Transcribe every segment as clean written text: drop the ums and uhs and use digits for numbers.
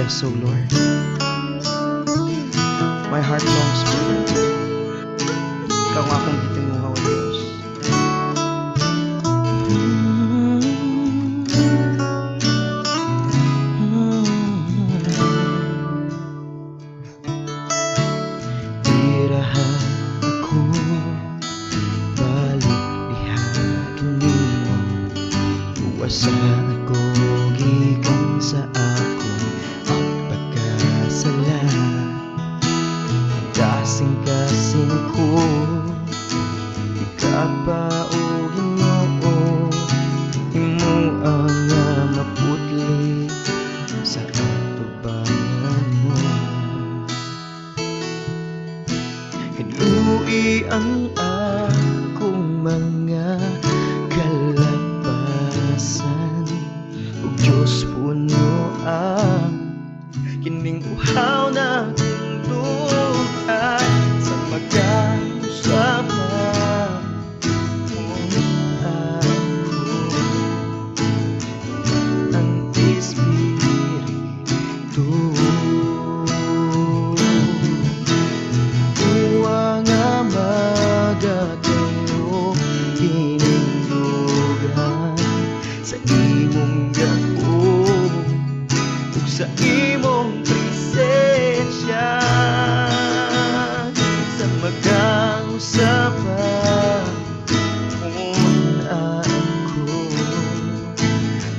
yes, O Lord. My heart longs for you. Ikaw ang akong gitinguha, O Diyos. Iraha ako, balik diha kinimo. Uwasa ako, gikan sa akong pagkasala. Kasing-kasing ko, ikapaugin mo, imo ang maputli sa atubangan mo. Hinui ang akong mga kalapasan, ug Diyos puno ang kining uhaw na tungdukan sa magkausapan mong ako. Ang Espiritu uwa nga magatayo kinindughan sa imong gakong ug sa imong presensya, sa magkausapan kung ako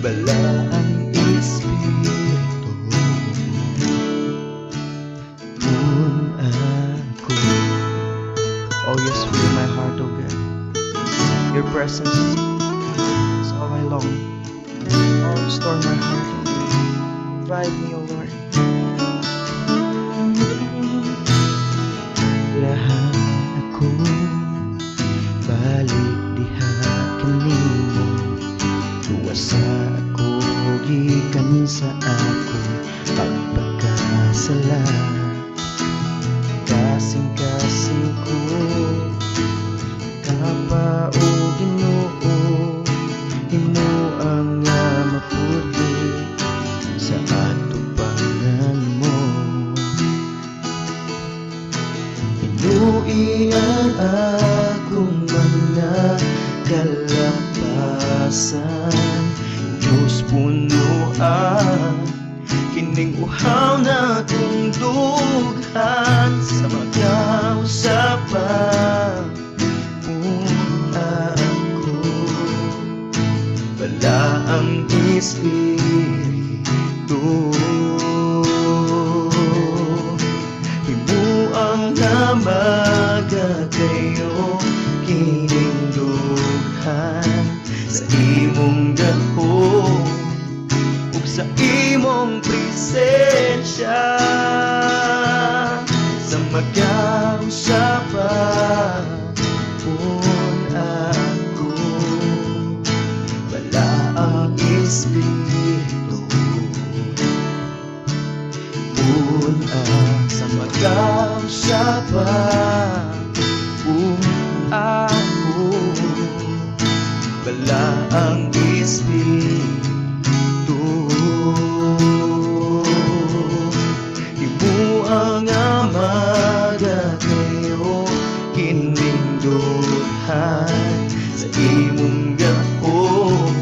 bala ang Espiritu kung ako. Oh yes, fill my heart, oh God. Your presence is all I long. Oh, restore my heart, oh God. Revive me, oh Lord. Lahat ako, balik diha kanimo. Luwasa ako, gikan sa akong pagpagkasala. Kasing-kasing ko, kapaugin mo, imo ang maputli sa atubangan mo. Hinui ang akong mga kalapasan, Diyos puno ang kining uhaw na tungdugan sa magkausapan kung ako bala ang Espiritu. Himuang nga magatayo kinindughan sa imong gahom ug sa imong presensya, sa magkausapan kung ako bala ang Espiritu kung sa magkausapan kung ako bala ang Espiritu. Himuang nga magatayo kinindughan sa imong gahom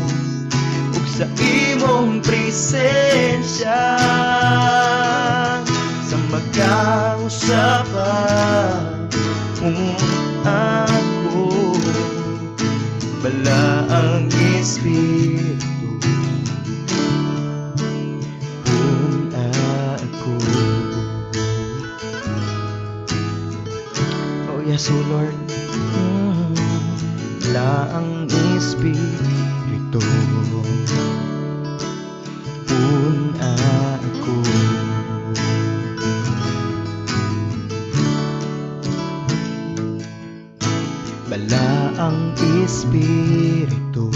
ug sa imong presensya, sa magkausapan kung ako bala ang Espiritu kung ako. Oh yes, oh Lord. Bala ang Espiritu kung ako bala ang Espiritu